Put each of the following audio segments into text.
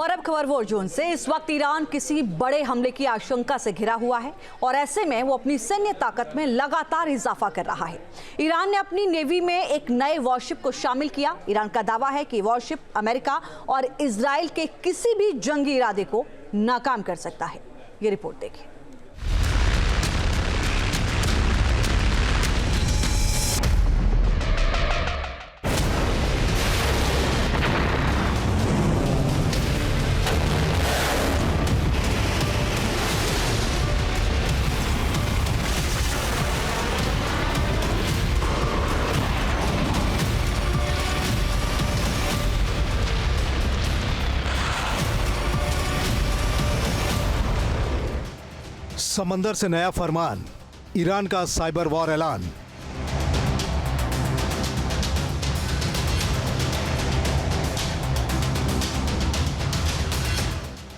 और अब खबर वो जोन से। इस वक्त ईरान किसी बड़े हमले की आशंका से घिरा हुआ है और ऐसे में वो अपनी सैन्य ताकत में लगातार इजाफा कर रहा है। ईरान ने अपनी नेवी में एक नए वॉरशिप को शामिल किया। ईरान का दावा है कि वॉरशिप अमेरिका और इजराइल के किसी भी जंगी इरादे को नाकाम कर सकता है। ये रिपोर्ट देखिए। समंदर से नया फरमान, ईरान का साइबर वॉर ऐलान।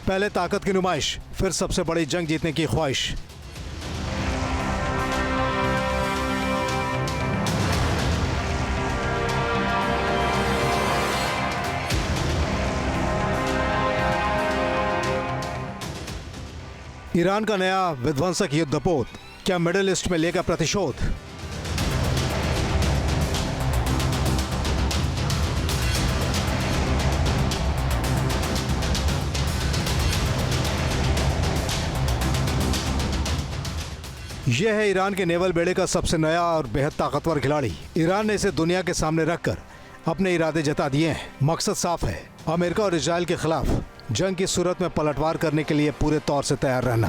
पहले ताकत की नुमाइश, फिर सबसे बड़ी जंग जीतने की ख्वाहिश। ईरान का नया विध्वंसक युद्धपोत, क्या मिडिल ईस्ट में लेगा प्रतिशोध? यह है ईरान के नेवल बेड़े का सबसे नया और बेहद ताकतवर खिलाड़ी। ईरान ने इसे दुनिया के सामने रखकर अपने इरादे जता दिए हैं। मकसद साफ है, अमेरिका और इजराइल के खिलाफ जंग की सूरत में पलटवार करने के लिए पूरे तौर से तैयार रहना।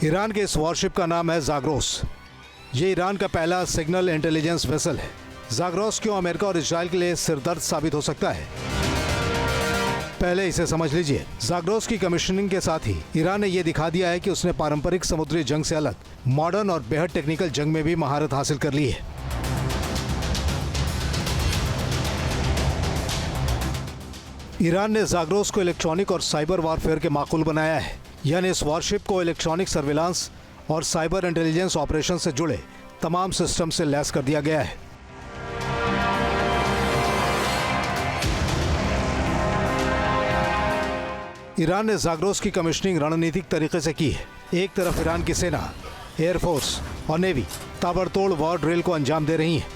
ईरान के इस वॉरशिप का नाम है ज़ाग्रोस। ये ईरान का पहला सिग्नल इंटेलिजेंस वेसल है। ज़ाग्रोस क्यों अमेरिका और इजराइल के लिए सिरदर्द साबित हो सकता है, पहले इसे समझ लीजिए। ज़ाग्रोस की कमीशनिंग के साथ ही ईरान ने यह दिखा दिया है कि उसने पारंपरिक समुद्री जंग से अलग मॉडर्न और बेहद टेक्निकल जंग में भी महारत हासिल कर ली है। ईरान ने ज़ाग्रोस को इलेक्ट्रॉनिक और साइबर वॉरफेयर के माकूल बनाया है, यानी इस वॉरशिप को इलेक्ट्रॉनिक सर्विलांस और साइबर इंटेलिजेंस ऑपरेशन से जुड़े तमाम सिस्टम से लैस कर दिया गया है। ईरान ने ज़ाग्रोस की कमीशनिंग रणनीतिक तरीके से की है। एक तरफ ईरान की सेना, एयरफोर्स और नेवी ताबड़तोड़ वॉर ड्रिल को अंजाम दे रही हैं।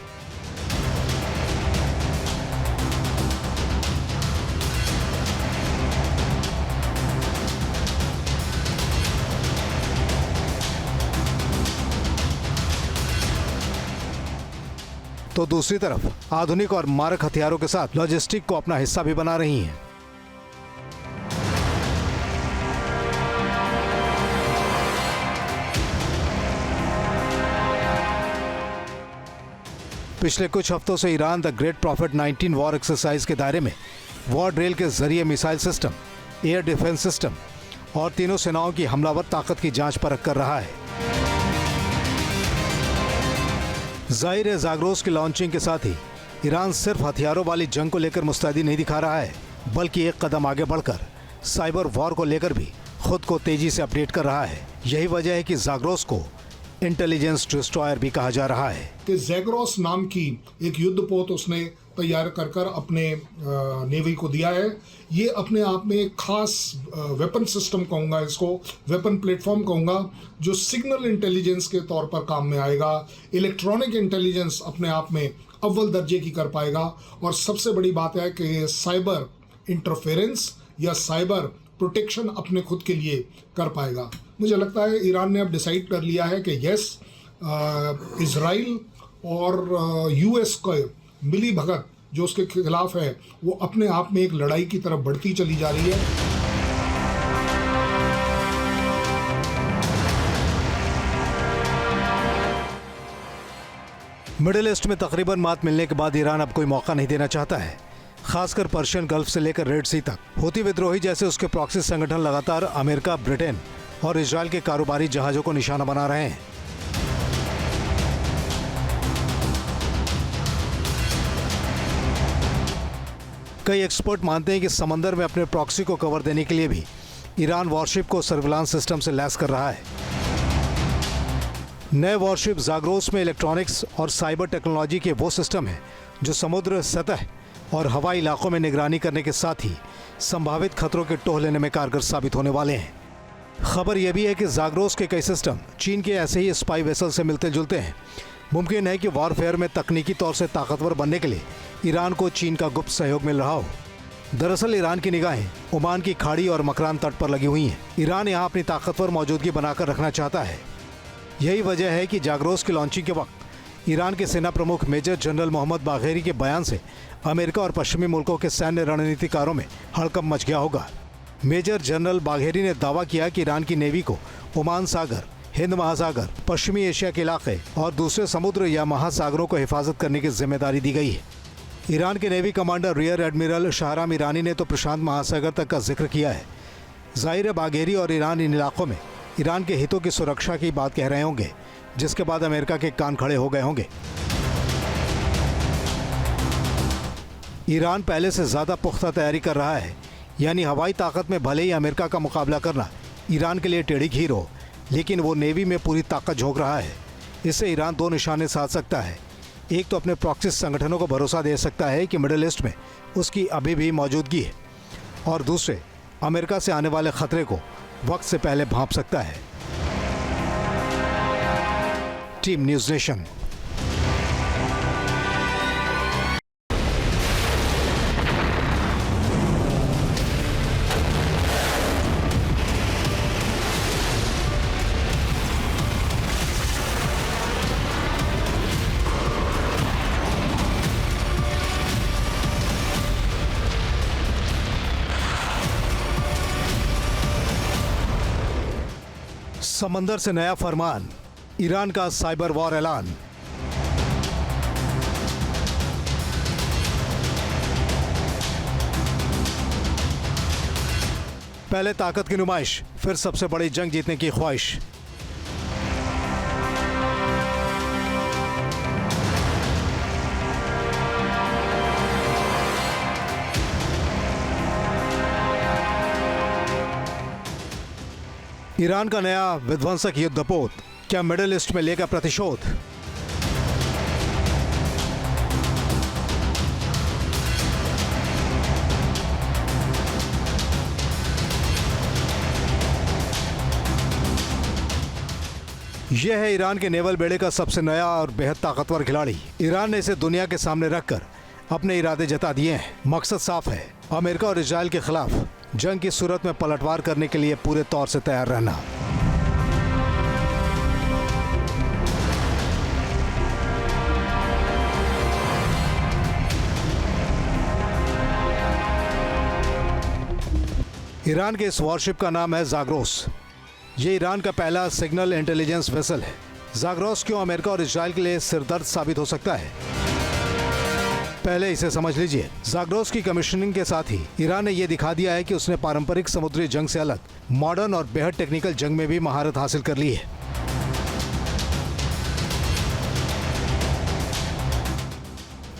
तो दूसरी तरफ आधुनिक और मारक हथियारों के साथ लॉजिस्टिक को अपना हिस्सा भी बना रही हैं। पिछले कुछ हफ्तों से Iran the great profit 19 war exercise के दायरे में वॉर ड्रिल के जरिए missile system, air defence system और तीनों सेनाओं की हमलावर ताकत की जांच परख कर रहा है। जाहिर है, ज़ाग्रोस की लॉन्चिंग के साथ ही ईरान सिर्फ हथियारों वाली जंग को लेकर मुस्तैदी नहीं दिखा रहा है, बल्कि एक कदम आगे बढ़कर साइबर वॉर को लेकर भी खुद को तेजी से अपडेट कर रहा है। यही वजह है कि ज़ाग्रोस को इंटेलिजेंस डिस्ट्रॉयर भी कहा जा रहा है। कि ज़ाग्रोस नाम की एक युद्धपोत उसने तैयार कर अपने नेवी को दिया है। ये अपने आप में एक खास वेपन सिस्टम कहूँगा, इसको वेपन प्लेटफॉर्म कहूँगा, जो सिग्नल इंटेलिजेंस के तौर पर काम में आएगा। इलेक्ट्रॉनिक इंटेलिजेंस अपने आप में अव्वल दर्जे की कर पाएगा। और सबसे बड़ी बात है कि साइबर इंटरफेरेंस या साइबर प्रोटेक्शन अपने खुद के लिए कर पाएगा। मुझे लगता है ईरान ने अब डिसाइड कर लिया है कि यस, इजराइल और यूएस का मिली भगत जो उसके खिलाफ है वो अपने आप में एक लड़ाई की तरफ बढ़ती चली जा रही है। मिडिल ईस्ट में तकरीबन मात मिलने के बाद ईरान अब कोई मौका नहीं देना चाहता है, खासकर पर्शियन गल्फ से लेकर रेड सी तक। हूती विद्रोही जैसे उसके प्रॉक्सी संगठन लगातार अमेरिका, ब्रिटेन और इजराइल के कारोबारी जहाजों को निशाना बना रहे हैं। कई एक्सपर्ट मानते हैं कि समंदर में अपने प्रॉक्सी को कवर देने के लिए भी ईरान वॉरशिप को सर्विलांस सिस्टम से लैस कर रहा है। नए वॉरशिप ज़ाग्रोस में इलेक्ट्रॉनिक्स और साइबर टेक्नोलॉजी के वो सिस्टम हैं जो समुद्र सतह और हवाई इलाकों में निगरानी करने के साथ ही संभावित खतरों के टोह लेने में कारगर साबित होने वाले हैं। खबर यह भी है कि ज़ाग्रोस के कई सिस्टम चीन के ऐसे ही स्पाई वेसल से मिलते जुलते हैं। मुमकिन है कि वॉरफेयर में तकनीकी तौर से ताकतवर बनने के लिए ईरान को चीन का गुप्त सहयोग मिल रहा हो। दरअसल ईरान की निगाहें ओमान की खाड़ी और मकरान तट पर लगी हुई हैं। ईरान यहाँ अपनी ताकतवर मौजूदगी बनाकर रखना चाहता है। यही वजह है कि ज़ाग्रोस की लॉन्चिंग के वक्त ईरान के सेना प्रमुख मेजर जनरल मोहम्मद बाघेरी के बयान से अमेरिका और पश्चिमी मुल्कों के सैन्य रणनीतिकारों में हड़कंप मच गया होगा। मेजर जनरल बाघेरी ने दावा किया कि ईरान की नेवी को ओमान सागर, हिंद महासागर, पश्चिमी एशिया के इलाके और दूसरे समुद्र या महासागरों को हिफाजत करने की जिम्मेदारी दी गई है। ईरान के navy commander rear admiral Shahram Irani ने तो प्रशांत महासागर तक का जिक्र किया है। जाहिर बाघेरी और ईरान इन इलाकों में ईरान के हितों की सुरक्षा की बात कह रहे होंगे, जिसके बाद अमेरिका के कान खड़े हो गए होंगे। ईरान पहले से ज़्यादा पुख्ता तैयारी कर रहा है, यानी हवाई ताकत में भले ही अमेरिका का मुकाबला करना ईरान के लिए टेढ़ी खीर हो, लेकिन वो नेवी में पूरी ताकत झोंक रहा है। इससे ईरान दो निशाने साध सकता है। एक तो अपने प्रॉक्सी संगठनों को भरोसा दे सकता है कि मिडिल ईस्ट में उसकी अभी भी मौजूदगी है, और दूसरे अमेरिका से आने वाले खतरे को वक्त से पहले भांप सकता है। Team news nation. समंदर से नया फरमान, ईरान का साइबर वॉर ऐलान। पहले ताकत की नुमाइश, फिर सबसे बड़ी जंग जीतने की ख्वाहिश। ईरान का नया विध्वंसक युद्धपोत क्या मिडिल ईस्ट में लेगा प्रतिशोध? यह है ईरान के नेवल बेड़े का सबसे नया और बेहद ताकतवर खिलाड़ी। ईरान ने इसे दुनिया के सामने रखकर अपने इरादे जता दिए हैं। मकसद साफ है, अमेरिका और इजराइल के खिलाफ जंग की सूरत में पलटवार करने के लिए पूरे तौर से तैयार रहना। ईरान के इस वॉरशिप का नाम है ज़ाग्रोस। ये ईरान का पहला सिग्नल इंटेलिजेंस वेसल है। ज़ाग्रोस क्यों अमेरिका और इजराइल के लिए सिरदर्द साबित हो सकता है, पहले इसे समझ लीजिए। ज़ाग्रोस की कमीशनिंग के साथ ही ईरान ने यह दिखा दिया है कि उसने पारंपरिक समुद्री जंग से अलग मॉडर्न और बेहद टेक्निकल जंग में भी महारत हासिल कर ली है।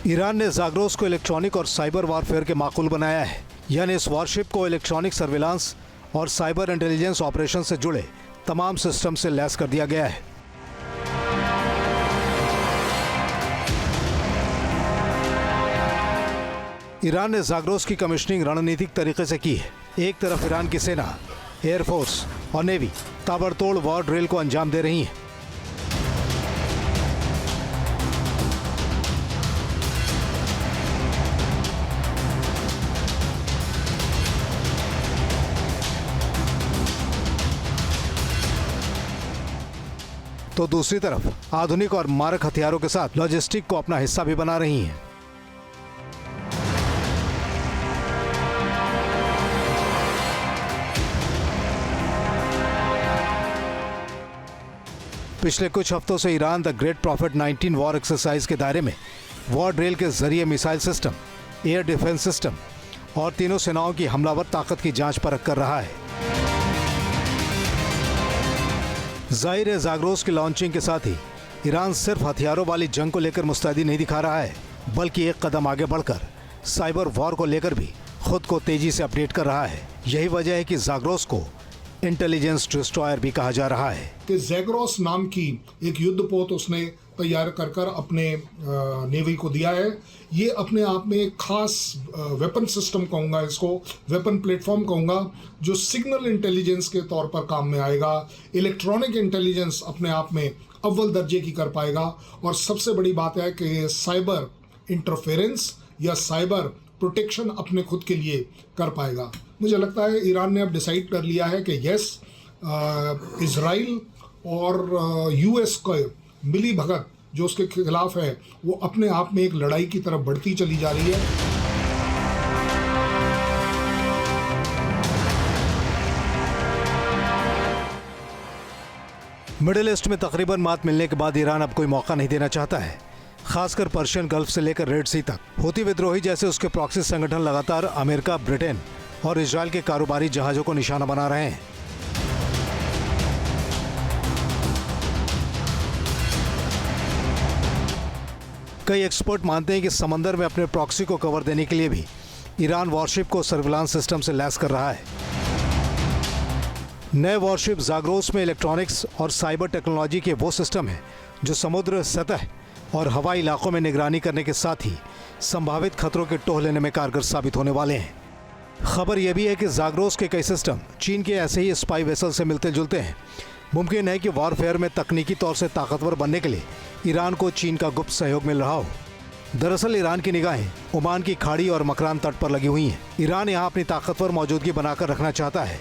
ईरान ने ज़ाग्रोस को इलेक्ट्रॉनिक और साइबर वॉरफेयर के माकूल बनाया है, यानी इस वॉरशिप को इलेक्ट्रॉनिक सर्विलांस और साइबर इंटेलिजेंस ऑपरेशन से जुड़े तमाम सिस्टम से लैस कर दिया गया है। ईरान ने ज़ाग्रोस की कमीशनिंग रणनीतिक तरीके से की है। एक तरफ ईरान की सेना, एयरफोर्स और नेवी ताबड़तोड़ वॉर ड्रिल को अंजाम दे रही हैं। तो दूसरी तरफ आधुनिक और मारक हथियारों के साथ लॉजिस्टिक को अपना हिस्सा भी बना रही हैं। पिछले कुछ हफ्तों से Iran the great profit 19 war exercise के दायरे में वॉर ड्रिल के जरिए missile system, air defence system और तीनों सेनाओं की हमलावर ताकत की जांच परख कर रहा है। जाहिर है, ज़ाग्रोस की लॉन्चिंग के साथ ही ईरान सिर्फ हथियारों वाली जंग को लेकर मुस्तैदी नहीं दिखा रहा है, बल्कि एक कदम आगे बढ़कर साइबर वॉर को लेकर भी खुद को तेजी से अपडेट कर रहा है। यही वजह है कि ज़ाग्रोस को इंटेलिजेंस डिस्ट्रॉयर भी कहा जा रहा है। कि ज़ैग्रोस नाम की एक युद्धपोत उसने तैयार कर अपने नेवी को दिया है। ये अपने आप में एक खास वेपन सिस्टम कहूँगा, इसको वेपन प्लेटफॉर्म कहूँगा, जो सिग्नल इंटेलिजेंस के तौर पर काम में आएगा। इलेक्ट्रॉनिक इंटेलिजेंस अपने आप में अव्वल दर्जे की कर पाएगा। और सबसे बड़ी बात है कि साइबर इंटरफेरेंस या साइबर प्रोटेक्शन अपने खुद के लिए कर पाएगा। मुझे लगता है ईरान ने अब डिसाइड कर लिया है कि यस, इजराइल और यूएस का मिली भगत जो उसके खिलाफ है वो अपने आप में एक लड़ाई की तरफ बढ़ती चली जा रही है। मिडिल ईस्ट में तकरीबन मात मिलने के बाद ईरान अब कोई मौका नहीं देना चाहता है, खासकर पर्शियन गल्फ से लेकर रेड सी तक। हूती विद्रोही जैसे उसके प्रॉक्सी संगठन लगातार अमेरिका, ब्रिटेन और इजराइल के कारोबारी जहाजों को निशाना बना रहे हैं। कई एक्सपर्ट मानते हैं कि समंदर में अपने प्रॉक्सी को कवर देने के लिए भी ईरान वॉरशिप को सर्विलांस सिस्टम से लैस कर रहा है। नए वॉरशिप ज़ाग्रोस में इलेक्ट्रॉनिक्स और साइबर टेक्नोलॉजी के वो सिस्टम हैं जो समुद्र सतह और हवाई इलाकों में निगरानी करने के साथ ही संभावित खतरों के टोह लेने में कारगर साबित होने वाले हैं। खबर यह भी है कि ज़ाग्रोस के कई सिस्टम चीन के ऐसे ही स्पाई वेसल से मिलते जुलते हैं। मुमकिन है कि वॉरफेयर में तकनीकी तौर से ताकतवर बनने के लिए ईरान को चीन का गुप्त सहयोग मिल रहा हो। दरअसल ईरान की निगाहें ओमान की खाड़ी और मकरान तट पर लगी हुई हैं। ईरान यहाँ अपनी ताकतवर मौजूदगी बनाकर रखना चाहता है।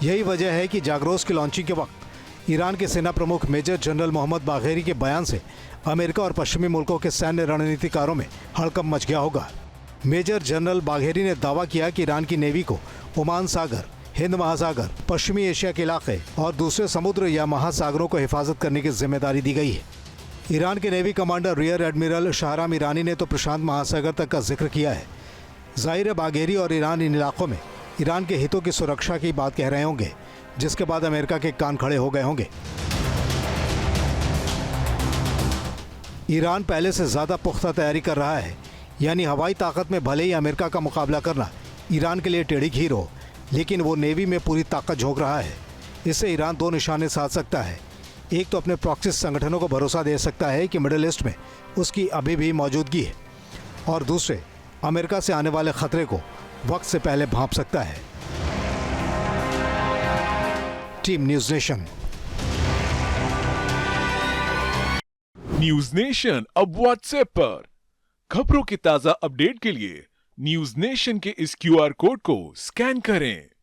यही वजह है कि ज़ाग्रोस की लॉन्चिंग के वक्त ईरान के सेना प्रमुख मेजर जनरल मोहम्मद बाघेरी के बयान से अमेरिका और पश्चिमी मुल्कों के सैन्य रणनीतिकारों में हड़कंप मच गया होगा। मेजर जनरल बाघेरी ने दावा किया कि ईरान की नेवी को ओमान सागर, हिंद महासागर, पश्चिमी एशिया के इलाके और दूसरे समुद्र या महासागरों को हिफाजत करने की जिम्मेदारी दी गई है। ईरान के navy commander rear admiral Shahram Irani ने तो प्रशांत महासागर तक का जिक्र किया है। जाहिर है बाघेरी और ईरान इन इलाकों में ईरान के हितों की सुरक्षा की बात कह रहे होंगे, जिसके बाद अमेरिका के कान खड़े हो गए होंगे। ईरान पहले से ज़्यादा पुख्ता तैयारी कर रहा है, यानी हवाई ताकत में भले ही अमेरिका का मुकाबला करना ईरान के लिए टेढ़ी खीर हो, लेकिन वो नेवी में पूरी ताकत झोंक रहा है। इससे ईरान दो निशाने साध सकता है। एक तो अपने प्रॉक्सी संगठनों को भरोसा दे सकता है कि मिडिल ईस्ट में उसकी अभी भी मौजूदगी है, और दूसरे अमेरिका से आने वाले खतरे को वक्त से पहले भांप सकता है। Team news nation. News nation अब व्हाट्सएप पर खबरों की ताजा अपडेट के लिए न्यूज नेशन के इस QR कोड को स्कैन करें।